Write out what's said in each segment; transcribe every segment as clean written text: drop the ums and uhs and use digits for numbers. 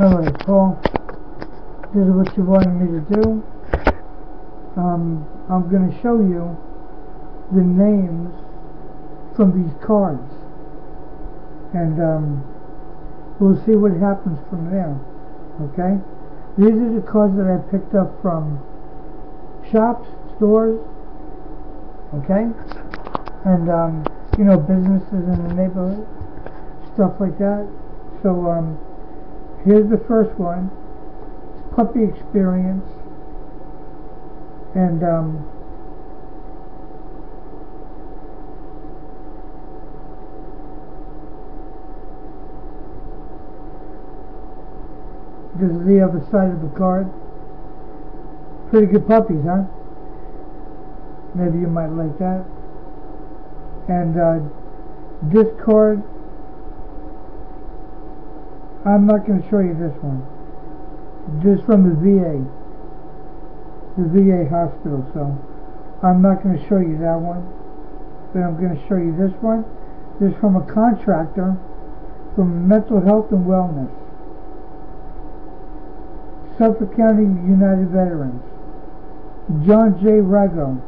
Alright, Paul, this is what you wanted me to do. I'm going to show you the names from these cards, and we'll see what happens from there. Okay, these are the cards that I picked up from shops, stores, okay, and you know, businesses in the neighborhood, stuff like that. So here's the first one. It's Puppy Experience, and this is the other side of the card. Pretty good puppies, huh? Maybe you might like that. And this card, I'm not going to show you this one. This is from the VA hospital, so I'm not going to show you that one, but I'm going to show you this one. This is from a contractor from Mental Health and Wellness, Suffolk County United Veterans, John J. Rago.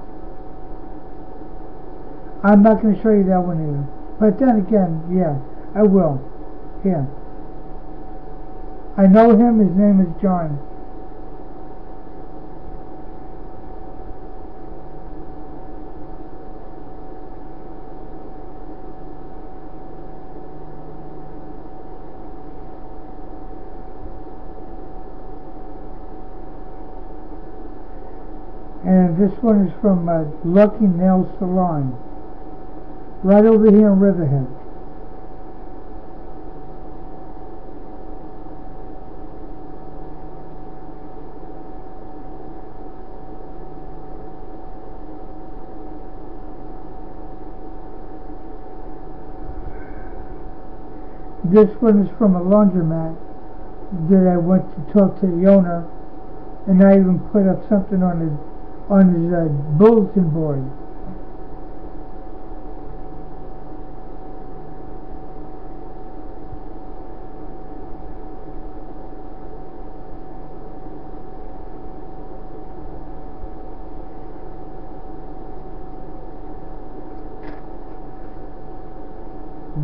I'm not going to show you that one either, but then again, yeah, I will. Yeah, I know him. His name is John. And this one is from Lucky Nail Salon, right over here in Riverhead. This one is from a laundromat that I went to talk to the owner, and I even put up something on his bulletin board.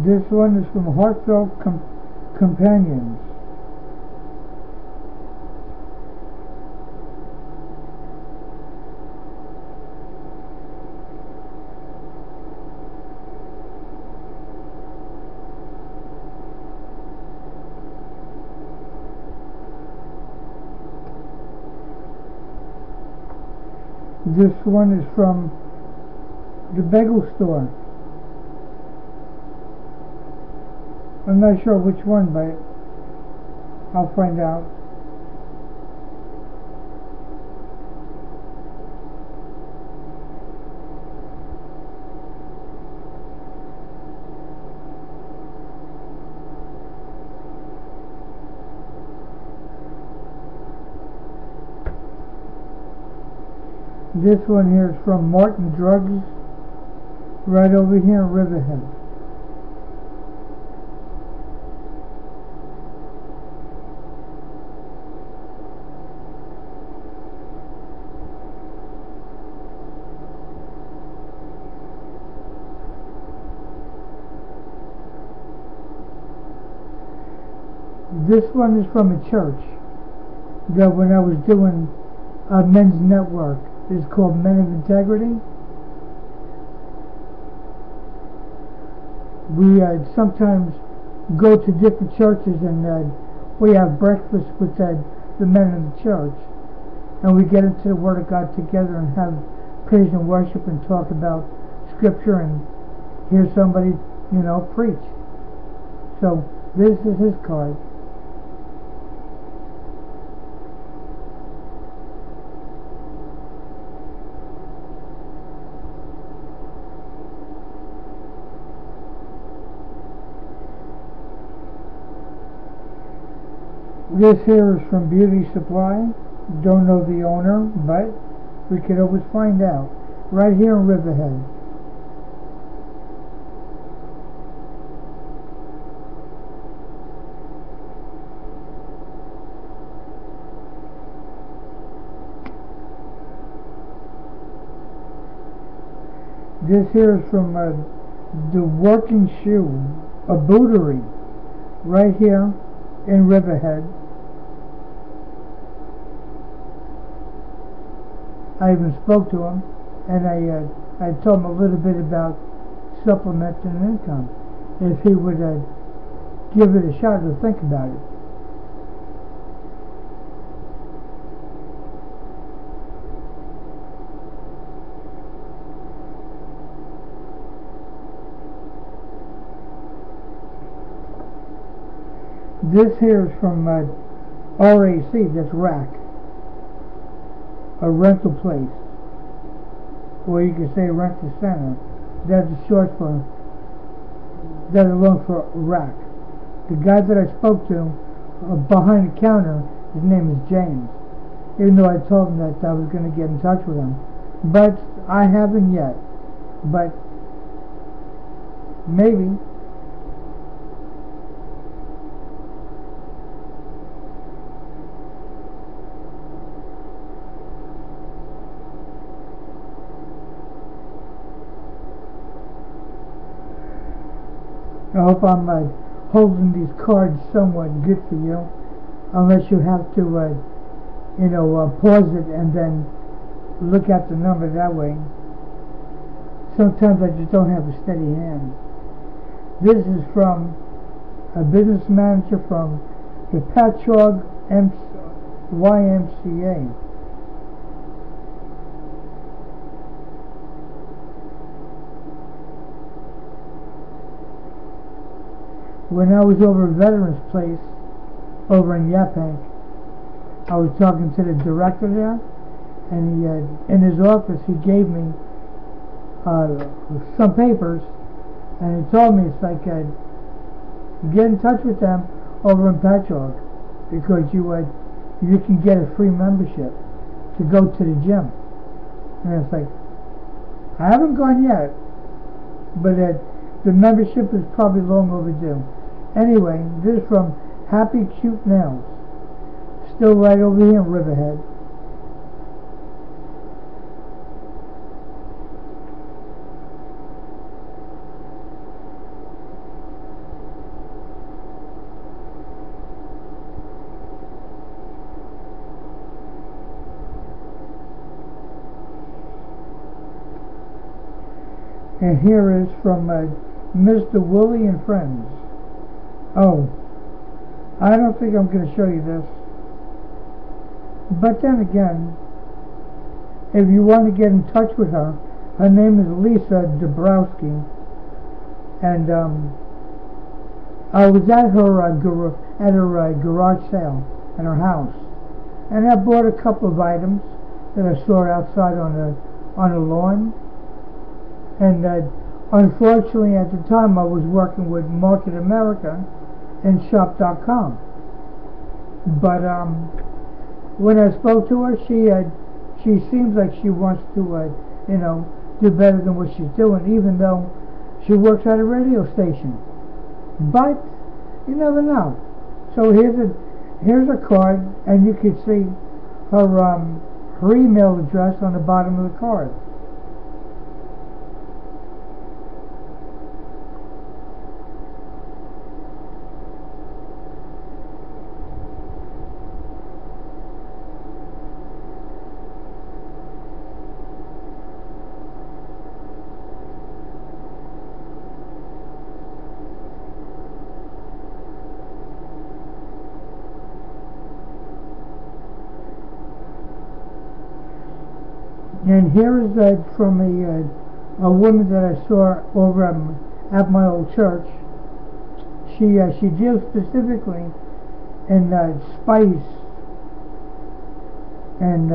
This one is from Heartfelt Companions. This one is from the bagel store. I'm not sure which one, but I'll find out. This one here is from Martin Drugs, right over here in Riverhead. This one is from a church that when I was doing a men's network, it's called Men of Integrity. We sometimes go to different churches, and we have breakfast with the men of the church, and we get into the Word of God together and have praise and worship and talk about Scripture and hear somebody, you know, preach. So this is his card. This here is from Beauty Supply. Don't know the owner, but we could always find out. Right here in Riverhead. This here is from the Working Shoe, a bootery, right here in Riverhead. I even spoke to him, and I told him a little bit about supplementing income, if he would give it a shot or think about it. This here is from RAC, that's RAC, a rental place, or you could say rental center. That's short for, that's long for RAC. The guy that I spoke to behind the counter, his name is James, even though I told him that I was going to get in touch with him. But I haven't yet. But maybe. I hope I'm holding these cards somewhat good for you, unless you have to, pause it and then look at the number that way. Sometimes I just don't have a steady hand. This is from a business manager from the Patchogue YMCA. When I was over at Veterans Place, over in Yaphank, I was talking to the director there, and he, in his office, he gave me some papers, and he told me, it's like, get in touch with them over in Patchogue, because you can get a free membership to go to the gym. And it's like, I haven't gone yet, but the membership is probably long overdue. Anyway, this is from Happy Cute Nails, still right over here in Riverhead. And here is from Mr. Woolley and Friends. Oh, I don't think I'm going to show you this. But then again, if you want to get in touch with her, her name is Lisa Dabrowski. And I was at her garage sale at her house, and I bought a couple of items that I saw outside on the lawn. And unfortunately, at the time, I was working with Market America and Shop.com. But when I spoke to her, she seems like she wants to, do better than what she's doing, even though she works at a radio station. But you never know. So here's a card, and you can see her email address on the bottom of the card. And here is from a woman that I saw over at my old church. She deals specifically in spice and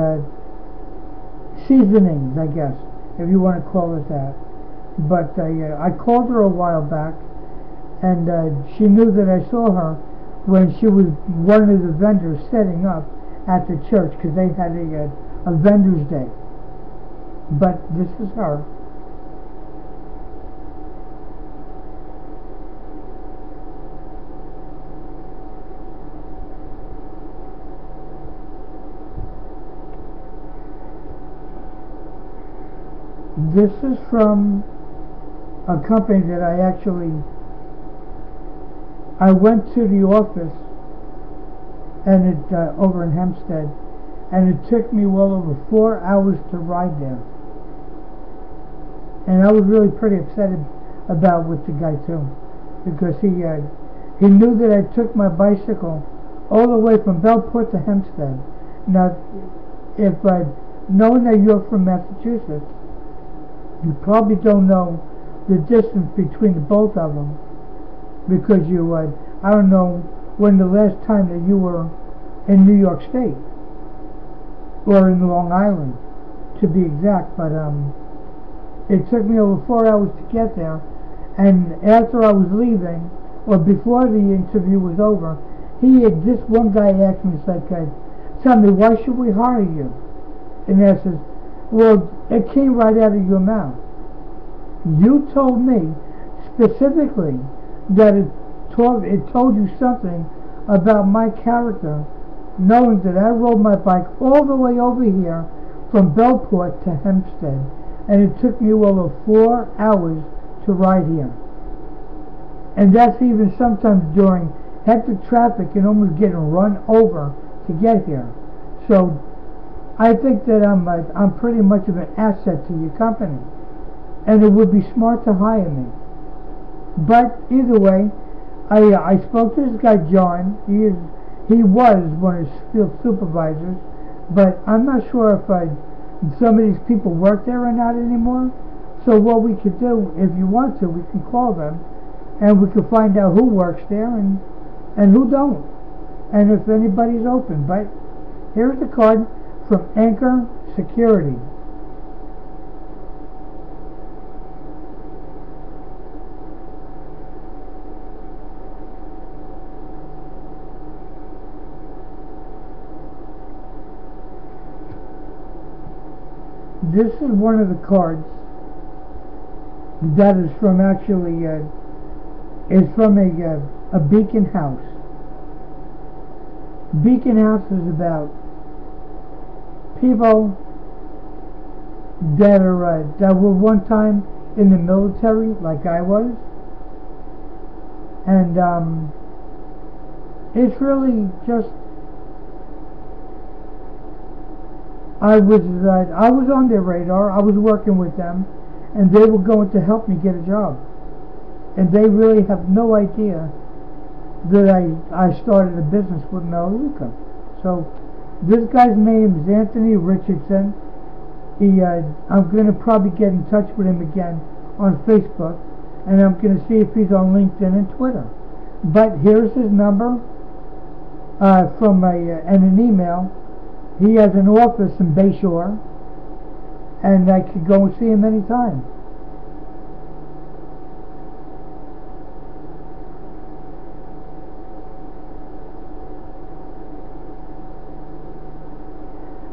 seasonings, I guess, if you want to call it that. But I called her a while back, and she knew that I saw her when she was one of the vendors setting up at the church, because they had a vendor's day. But this is her. This is from a company that I went to the office, and it over in Hempstead, and it took me well over 4 hours to ride there. And I was really pretty upset about with the guy too, because he knew that I took my bicycle all the way from Bellport to Hempstead. Now, if knowing that you're from Massachusetts, you probably don't know the distance between the both of them, because I don't know when the last time that you were in New York State, or in Long Island, to be exact, but it took me over 4 hours to get there, and after I was leaving, or before the interview was over, this one guy asked me, tell me, why should we hire you? And I says, well, it came right out of your mouth. You told me specifically that it told you something about my character, knowing that I rode my bike all the way over here from Bellport to Hempstead, and it took me over 4 hours to ride here. And that's even sometimes during hectic traffic and almost getting run over to get here. So I think that I'm pretty much of an asset to your company, and it would be smart to hire me. But either way, I spoke to this guy John. He was one of his field supervisors, but I'm not sure if some of these people work there or not anymore. So what we could do, if you want to, we can call them, and we can find out who works there and who don't, and if anybody's open. But here's the card from Anchor Security. This is one of the cards that is from a Beacon House. Beacon House is about people that were one time in the military, like I was, and it's really just I was on their radar. I was working with them, and they were going to help me get a job, and they really have no idea that I started a business with Melaleuca. So this guy's name is Anthony Richardson. I'm going to probably get in touch with him again on Facebook, and I'm going to see if he's on LinkedIn and Twitter. But here's his number from and an email. He has an office in Bayshore, and I could go and see him anytime.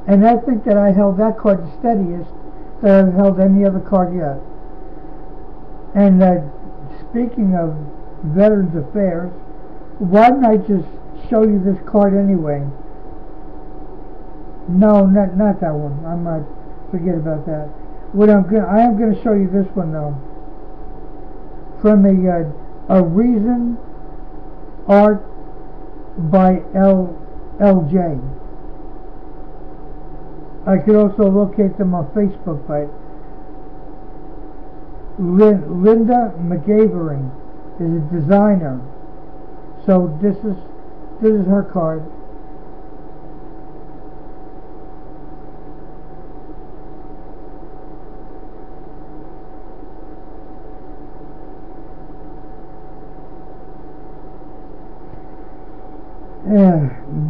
And I think that I held that card the steadiest that I've held any other card yet. And speaking of Veterans Affairs, why don't I just show you this card anyway? No, not that one. I might forget about that. I am going to show you this one though, from a Reason Art by LJ. I could also locate them on Facebook, but Linda McGavering is a designer. So this is her card.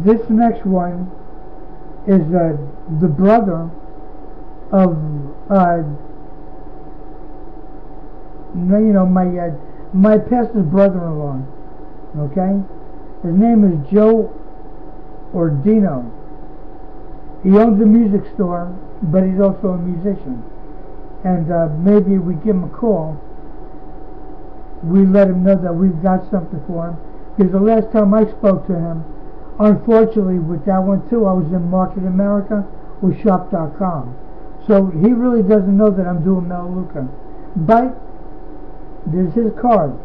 This next one is the brother of my pastor's brother-in-law. Okay, his name is Joe Ordino. He owns a music store, but he's also a musician. And maybe we give him a call. We let him know that we've got something for him. Because the last time I spoke to him, unfortunately with that one too, I was in Market America with Shop.com. So he really doesn't know that I'm doing Melaleuca. But There's his card.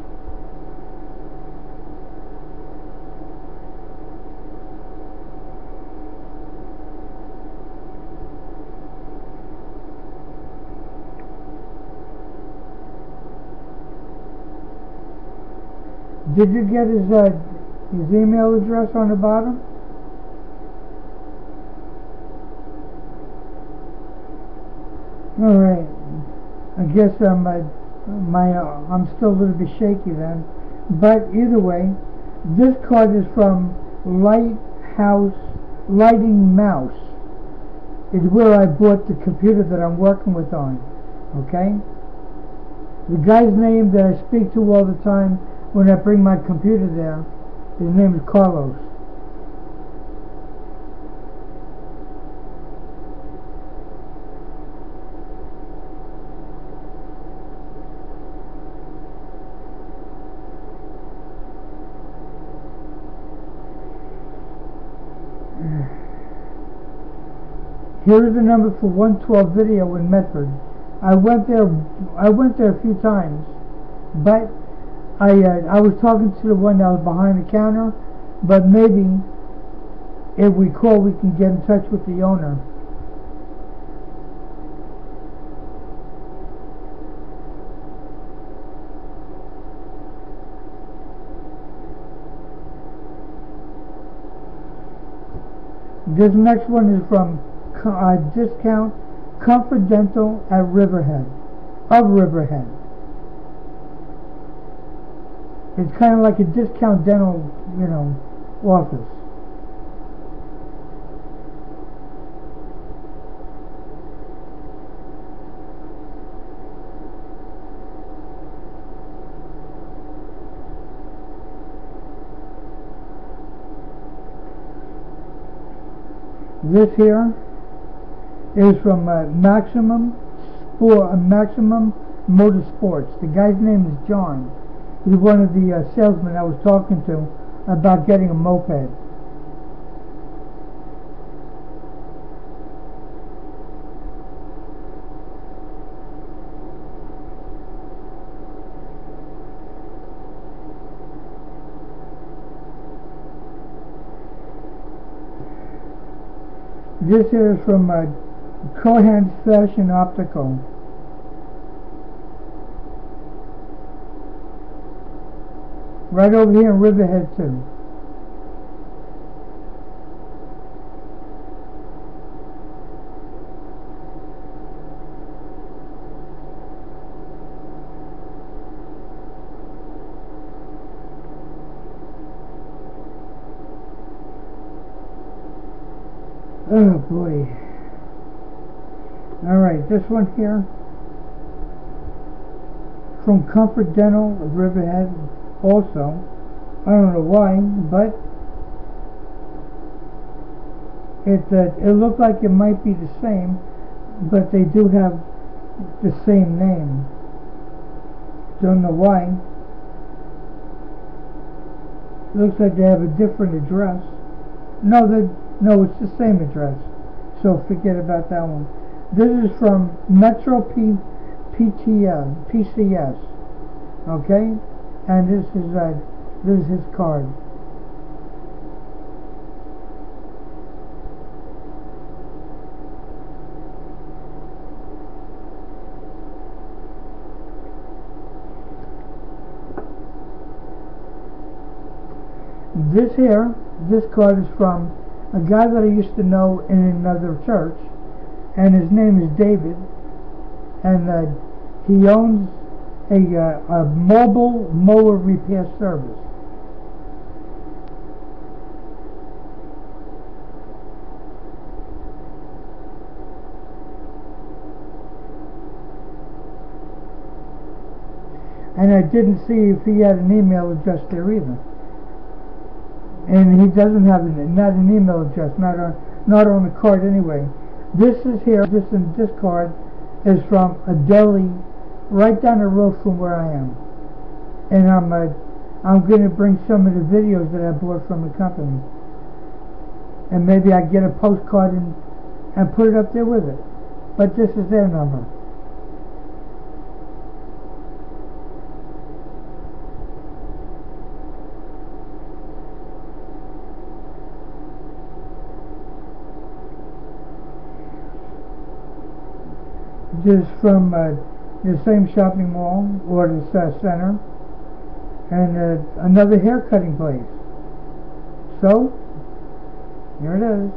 Did you get his email address on the bottom? All right. I guess I'm still a little bit shaky then. But either way, this card is from Lighthouse Lighting Mouse. It's where I bought the computer that I'm working with on. Okay? The guy's name that I speak to all the time when I bring my computer there, his name is Carlos. Here is the number for 112 Video in Medford. I went there a few times, but I was talking to the one that was behind the counter, but maybe if we call, we can get in touch with the owner. This next one is from Discount Comfort Dental at Riverhead, of Riverhead. It's kind of like a discount dental, office. This here is from Maximum Motorsports. The guy's name is John. He's one of the salesmen I was talking to about getting a moped. This here is from Cohan's Fashion Optical. Right over here in Riverhead too. Oh boy. Alright, this one here from Comfort Dental of Riverhead also. I don't know why, but it looked like it might be the same, but they do have the same name. Don't know why. Looks like they have a different address. No, it's the same address. So forget about that one. This is from Metro PCS. Okay? And this is his card. This card is from a guy that I used to know in another church, and his name is David, and he owns a mobile mower repair service. And I didn't see if he had an email address there either. And he doesn't have not an email address, not on the card anyway. This card is from a deli right down the road from where I am, and I'm going to bring some of the videos that I bought from the company, and maybe I get a postcard and put it up there with it. But this is their number. This is from the same shopping mall or the center, and another hair cutting place. So, here it is.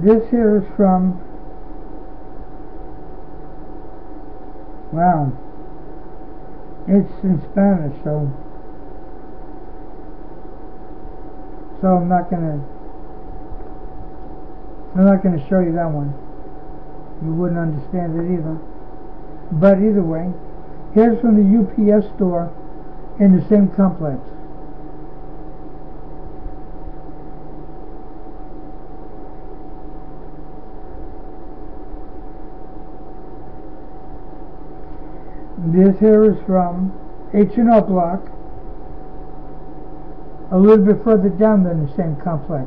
This here is from, wow, it's in Spanish, so I'm not gonna show you that one. You wouldn't understand it either. But either way, here's from the UPS store in the same complex. This here is from H&R Block, a little bit further down than the same complex.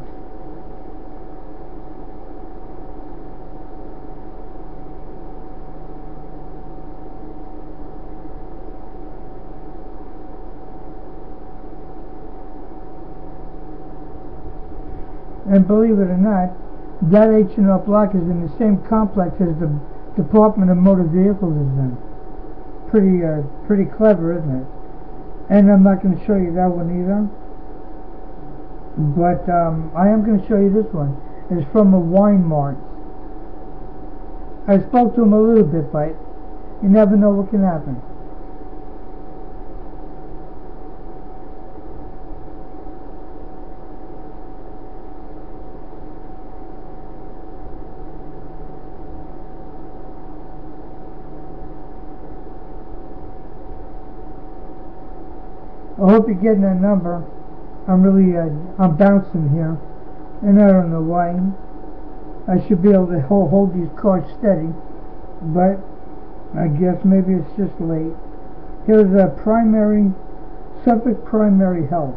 And believe it or not, that H&R Block is in the same complex as the Department of Motor Vehicles is in. Pretty clever, isn't it? And I'm not going to show you that one either. But I am going to show you this one. It's from a wine mart. I spoke to him a little bit, but you never know what can happen. I hope you're getting that number. I'm bouncing here, and I don't know why. I should be able to hold these cards steady, but I guess maybe it's just late. Here's a Suffolk Primary Health.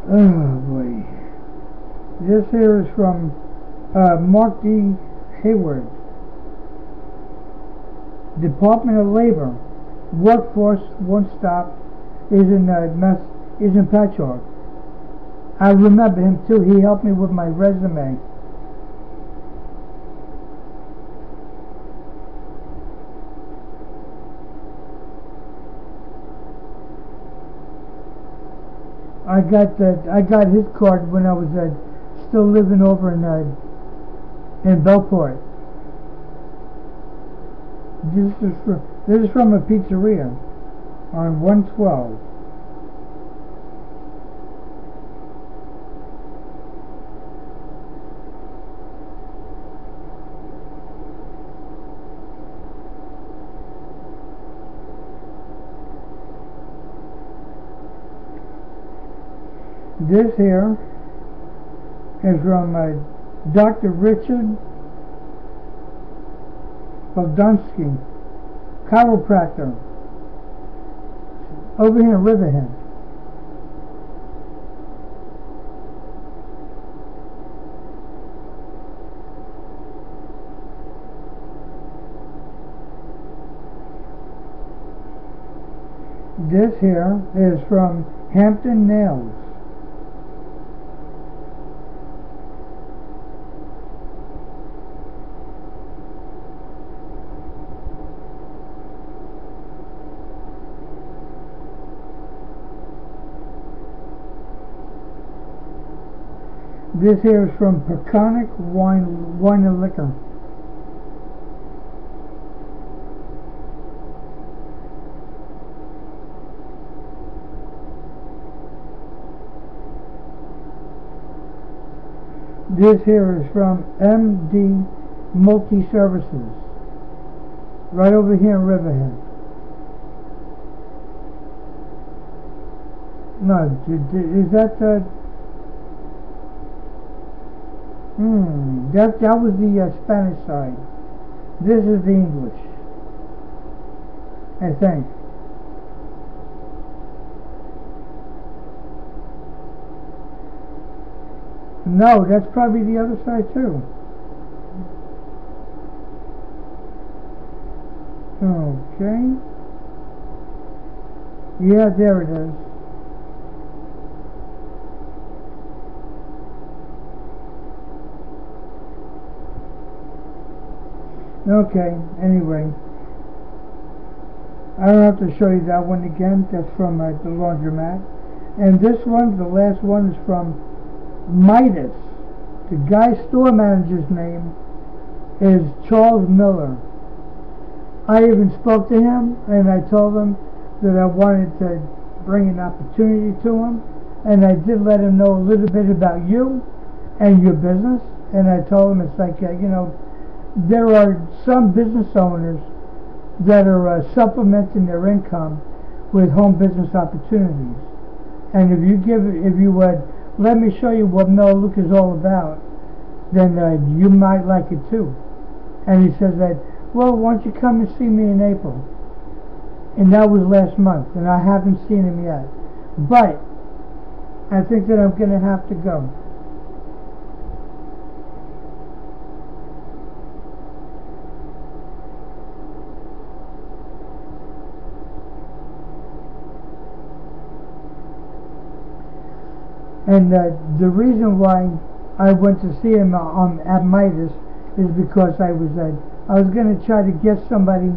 Oh boy. This here is from Mark D. Hayward. Department of Labor. Workforce One Stop is in Patchogue. I remember him too. He helped me with my resume. I got his card when I was still living over in Bellport. This is from a pizzeria on 112. This here is from Dr. Richard Bogdansky, chiropractor, over here in Riverhead. This here is from Hampton Nails. This here is from Peconic Wine and Liquor. This here is from MD Multi Services, right over here in Riverhead. No, is that That was the Spanish side. This is the English, I think. No, that's probably the other side too. Okay. Yeah, there it is. Okay, anyway. I don't have to show you that one again. That's from the laundromat. And this one, the last one, is from Midas. The guy's store manager's name is Charles Miller. I even spoke to him and I told him that I wanted to bring an opportunity to him, and I did let him know a little bit about you and your business, and I told him it's like, there are some business owners that are supplementing their income with home business opportunities, and if you would let me show you what Melaleuca is all about, then you might like it too. And he says that, well, why don't you come and see me in April? And that was last month, and I haven't seen him yet. But I think that I'm going to have to go. And the reason why I went to see him at Midas is because I was going to try to get somebody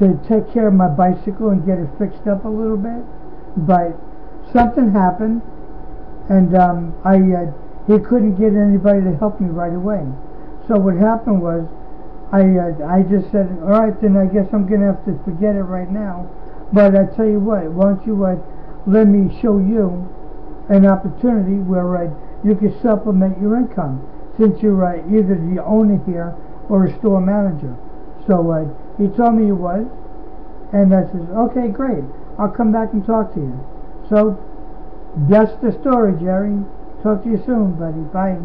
to take care of my bicycle and get it fixed up a little bit, but something happened, and he couldn't get anybody to help me right away. So what happened was, I just said, all right, then I guess I'm going to have to forget it right now. But I tell you what, why don't you let me show you an opportunity where you can supplement your income, since you're either the owner here or a store manager. So he told me he was, and I said, okay, great, I'll come back and talk to you. So that's the story, Jerry. Talk to you soon, buddy. Bye.